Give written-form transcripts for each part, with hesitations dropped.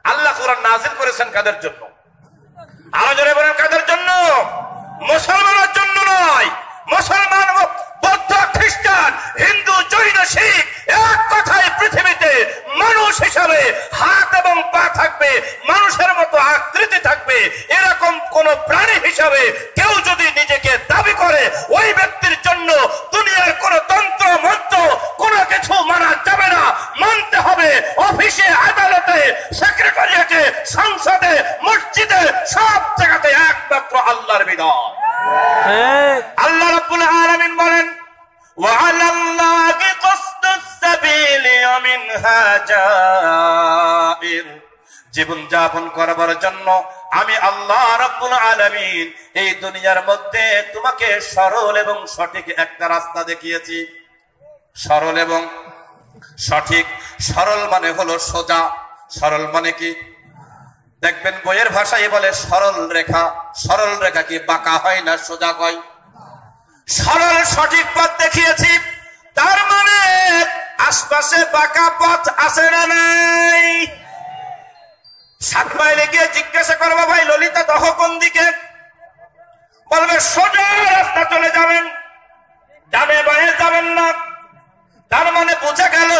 আল্লাহ কোরআন নাযিল করেছেন কাদের জন্য? আরো জোরে বলেন কাদের জন্য? মুসলমানের জন্য নয়। মুসলমান, বৌদ্ধ, খ্রিস্টান, হিন্দু, জৈন, শিখ, এক কথায় পৃথিবীতে মানুষ হিসাবে হাত এবং পা থাকবে, মানুষের মতো আকৃতি থাকবে, এরকম কোন প্রাণী হিসাবে কেউ যদি নিজেকে দাবি করে, ওই ব্যক্তির জন্য দুনিয়ার কোন তন্ত্র মন্ত্র কোনো কিছু মানা যাবে না। মানতে হবে অফিসে, আদালতে, সেক্রেটারিয়েটে, সংসদে, মসজিদে, সব জায়গাতে একমাত্র আল্লাহর বিধান। আল্লাহ রাব্বুল আলামিন বলেন, ওয়ালাল্লাহি কসদুস সাবিলি ওয়া মিনহা জাইর। জীবন যাপন করবার জন্য আমি আল্লাহ রাব্বুল আলামিন এই দুনিয়ার মধ্যে তোমাকে সরল এবং সঠিক একটা রাস্তা দেখিয়েছি। সরল এবং সঠিক। সরল মানে হলো সোজা। সরল মানে কি? দেখবেন বইয়ের ভাষায় বলে সরল রেখা। সরল রেখা কি বাঁকা হয় না সোজা হয়? সরল সঠিক পথ দেখিয়েছি, তার মানে আশপাশে বাঁকা পথ আছে না নাই? 7 মাইলে গিয়ে জিজ্ঞাসা করবো, ভাই ললিতা দহ কোন দিকে? বলবে সোজা রাস্তা চলে যাবেন, ডানে বাঁয়ে যাবেন না। তার মানে বোঝা গেল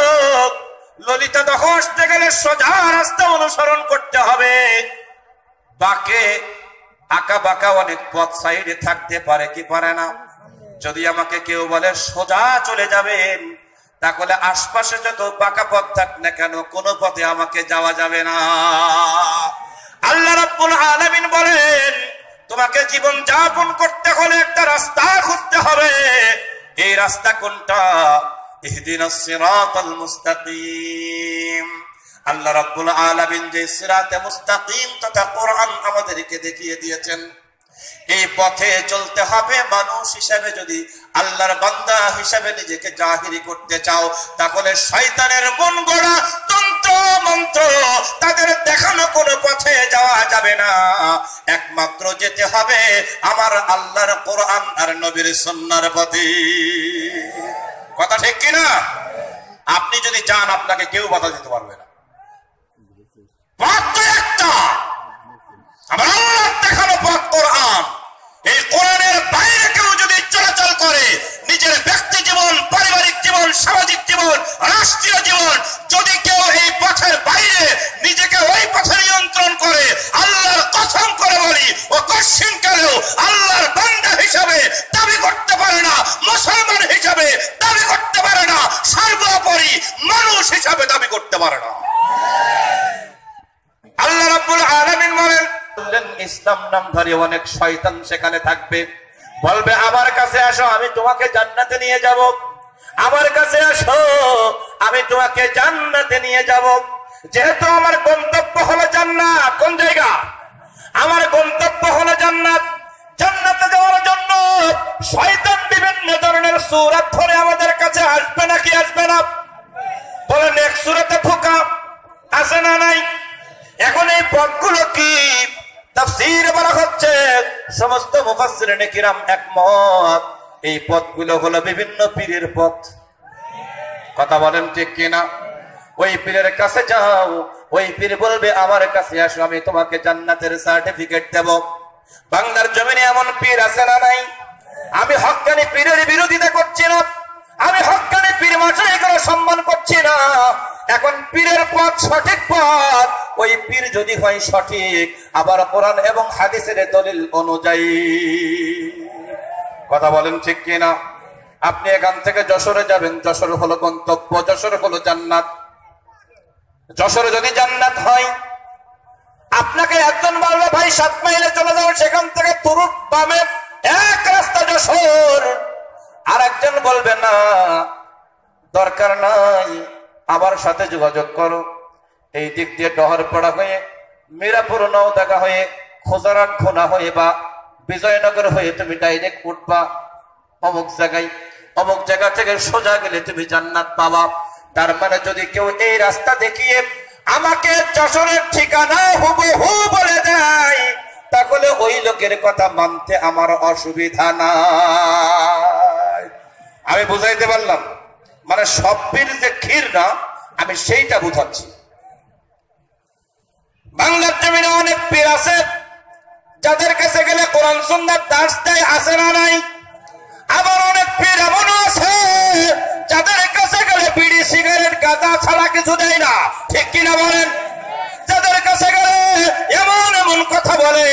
ললিতা দহ আসতে গেলে সোজা রাস্তা অনুসরণ করতে হবে। বাঁকে আঁকা বাঁকা অনেক পথ সাইডে থাকতে পারে কি পারে না? যদি আমাকে কেউ বলে সোজা চলে যাবেন, তাহলে আশপাশে যত বাঁকা পথ থাক না কেন কোন পথে আমাকে যাওয়া যাবে না। আল্লাহ রাব্বুল আলামিন বলেন, তোমাকে জীবন যাপন করতে হলে একটা রাস্তা খুঁজতে হবে। এই রাস্তা কোনটা? ইহদিনাস সিরাতাল মুস্তাকিম। আল্লাহ রাব্বুল আলামিন যে সিরাতে মুস্তাকিম তথা কোরআন আমাদেরকে দেখিয়ে দিয়েছেন, এই পথে চলতে হবে। মানুষ হিসাবে যদি আল্লাহর বান্দা হিসাবে নিজেকে জাহিরি করতে চাও, তাহলে শয়তানের মন গড়া তন্ত্র মন্ত্র, তাদের দেখানো কোনো পথে যাওয়া যাবে না। একমাত্র যেতে হবে আমার আল্লাহর কোরআন আর নবীর সুন্নাহর পথে। কথা ঠিক কিনা? আপনি যদি চান, আপনাকে কেউ বাধা দিতে পারবে না। পথ তো একটা, আমার আল্লাহর দেখানো পথ কোরআন। এই কোরআনের বাইরে কেউ যদি চলাচল করে, নিজের ব্যক্তি জীবন, পারিবারিক জীবন, সামাজিক জীবন, রাষ্ট্রীয় জীবন, যদি কেউ এই পথের বাইরে নিজেকে ওই পথে নিয়ন্ত্রণ করে, আল্লাহর কসম করে বলি, ও কশিনকালেও আল্লাহর বান্দা হিসাবে দাবি করতে পারে না, মুসলমান হিসাবে দাবি করতে পারে না, সর্বোপরি মানুষ হিসাবে দাবি করতে পারে না। আল্লাহ রাব্বুল আলামিন বলেন, ইসলাম নামধারী অনেক শয়তান সেখানে থাকবে। বলবে আমার কাছে আসো, আমি তোমাকে জান্নাতে নিয়ে যাব। আমার কাছে আসো, আমি তোমাকে জান্নাতে নিয়ে যাব। যেহেতু আমার গন্তব্য হলো জান্নাত। কোন জায়গা? আমার গন্তব্য হলো জান্নাত। জান্নাতে যাওয়ার জন্য শয়তান বিভিন্ন ধরনের সূরত ধরে আমাদের কাছে আসবে নাকি আসবে না? বলেন, এক সূরতে ফোকা আছে না নাই? এখন এই পথগুলো কি? তাফসীর বলা হচ্ছে, সমস্ত মুফাসসিরিন কিরাম একমত, এই পথগুলো হলো বিভিন্ন পীরের পথ। কথা বলেন ঠিক কিনা? ওই পীরের কাছে যাও, ওই পীর বলবে আমার কাছে আসো, আমি তোমাকে জান্নাতের সার্টিফিকেট দেব। বাংলার জমিনে এমন পীর আছে না নাই? আমি হক্কানি পীরের বিরোধিতা করছি না, আমি হক্কানি পীর মাশায়েখের সম্মান করছি না। এখন পীরের পথ সঠিক পথ, ওই পীর যদি হয় সঠিক, আবার কোরআন এবং হাদিসের দলিল অনুযায়ী। কথা বলেন ঠিক কিনা? আপনি এখান থেকে যশোরে যাবেন, যশোর হলো গন্তব্য, যশোর হলো জান্নাত। যশোরে যদি জান্নাত হয়, আপনাকে একজন বলবে ভাই 7 মাইলে চলে যাও, সেখান থেকে তুরুপ বামে এক রাস্তা যশোর। আর একজন বলবে না, দরকার নাই, আমার সাথে যোগাযোগ করো, এই দিক দিয়ে ডহরপাড়া হয়ে, মিরাপুর নওদাগা হয়ে, খোজারাট খোনা হয়ে বা বিজয়নগর হয়ে তুমি ডাইরেক্ট উঠবা অমুক জায়গায়, অমুক জায়গা থেকে সোজা গেলে তুমি জান্নাত পাবা। তার মানে যদি কেউ এই রাস্তা দেখিয়ে আমাকে যশোরের ঠিকানা হুবহু বলে দেয়, তাহলে ওই লোকের কথা মানতে আমার অসুবিধা নাই। আমি বুঝাইতে পারলাম? মানে সব পীর যে ক্ষীর না, আমি সেইটা বুঝাচ্ছি। বাংলার জমিনে অনেক পীর আছে যাদের কাছে গেলে কোরআন সুন্নাহর দার্স দেয়, আছে না নাই? আবার অনেক পীর এমনও আছে যাদের কাছে গেলে বিড়ি সিগারেট গাঁজা ছাড়া কিছু দেয় না, ঠিক কিনা বলেন? যাদের কাছে গেলে এমন এমন কথা বলে,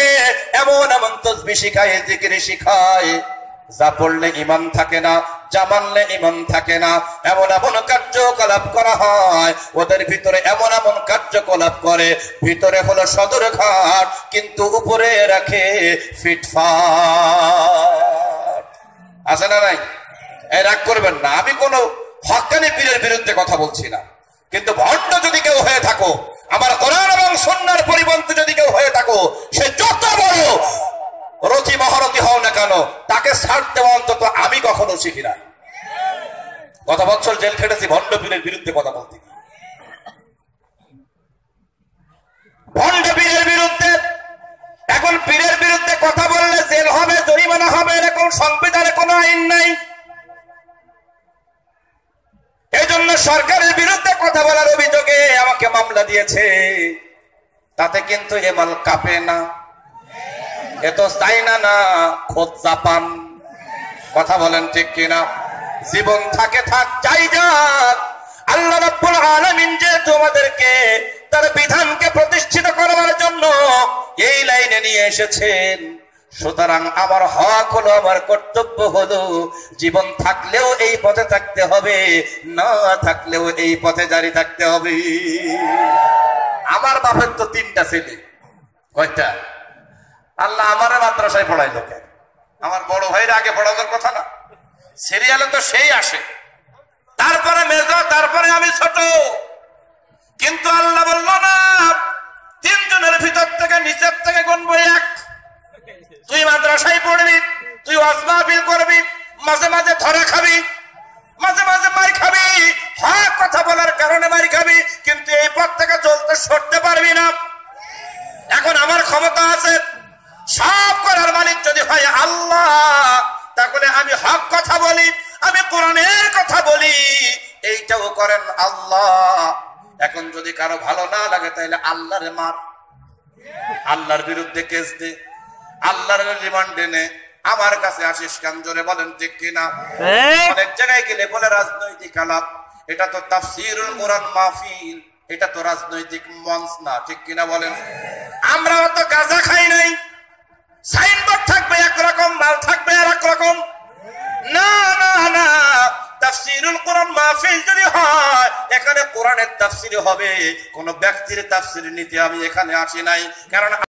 এমন এমন তাসবিহ শিখায়, জিকির শিখায়, যা পড়লে ঈমান থাকে না, যা মানলে ঈমান থাকে না, এমন এমন কার্যকলাপ করা হয়। ওদের ভিতরে এমন এমন কার্যকলাপ করে, ভিতরে হলো সদরঘাট কিন্তু উপরে রাখে ফিটফাট। আছে না নাই? এই রাগ করবেন না, আমি কোনো হক্কানি পীরের বিরুদ্ধে কথা বলছি না, কিন্তু ভণ্ড যদি কেউ হয়ে থাকো, আমার কোরআন এবং সুন্নাহর পরিপন্থী যদি কেউ হয়ে থাকো, সে যত বড় রথী মহারথী হও না কেন, তাকে ছাড় দেওয়া অন্তত আমি কখনো শিখি না। কত বছর জেল খেটেছি ভণ্ড পীরের বিরুদ্ধে কথা বলতে, ভণ্ড পীরের বিরুদ্ধে। এখন পীরের বিরুদ্ধে কথা বললে জেল হবে, জরিমানা হবে, এরকম সংবিধানে কোনো আইন নাই। এই জন্য সরকারের বিরুদ্ধে কথা বলার অভিযোগে আমাকে মামলা দিয়েছে, তাতে কিন্তু এমাল কাঁপে না, এ তো চাইনা না, খোদ জাপান। কথা বলেন ঠিক কিনা? জীবন থাকে থাক, যাই যাক, আল্লাহ রাব্বুল আলামিন যে তোমাদেরকে তার বিধানকে প্রতিষ্ঠিত করার জন্য এই লাইনে নিয়ে এসেছেন, সুতরাং আমার হক হলো, আমার কর্তব্য হলো, জীবন থাকলেও এই পথে থাকতে হবে, না থাকলেও এই পথে জারি থাকতে হবে। আমার বাপের তো 3টা ছেলে। কয়টা? আল্লাহ আমারে মাদ্রাসায় পড়াইলো কেন? আমার বড় ভাইরা আগে পড়ানোর কথা না? সিরিয়ালে তো সেই আসে, তারপরে মেজো, তারপরে আমি ছোট। কিন্তু আল্লাহ বলল না, 3 জনের ভিতর থেকে নিচের থেকে গুনবো 1। তুই মাদ্রাসায় পড়বি, তুই ওয়াজ মাহফিল করবি, মাঝে মাঝে ধরা খাবি, মাঝে মাঝে মার খাবি, হক কথা বলার কারণে মার খাবি, কিন্তু এই পথ থেকে চলতে সরতে পারবি না। এখন আমার ক্ষমতা আছে, সব করার মালিক যদি হয় আল্লাহ, তাহলে আমি হক কথা বলি, আমি কোরআনের কথা বলি, এইটাও করেন আল্লাহ। এখন যদি কারো ভালো না লাগে তাহলে আল্লাহরে মার, আল্লাহর বিরুদ্ধে কেস দে, আল্লাহর রিমান্ডে নে, আমার কাছে আসিস কেন? জোরে বলেন ঠিক কিনা? অনেক জায়গায় গেলে বলে রাজনৈতিক আলাপ, এটা তো তাফসীরুল কোরআন মাহফিল, এটা তো রাজনৈতিক মঞ্চ না, ঠিক কিনা বলেন? আমরাও তো গাঁজা খাই নাই, সাইনবোর্ড থাকবে একরকম, মাল থাকবে আর একরকম। না না না, তাফসীরুল কোরআন মাহফিল যদি হয়, এখানে কোরআনের তাফসীর হবে, কোন ব্যক্তির তাফসীর নিতে আমি এখানে আসি নাই। কারণ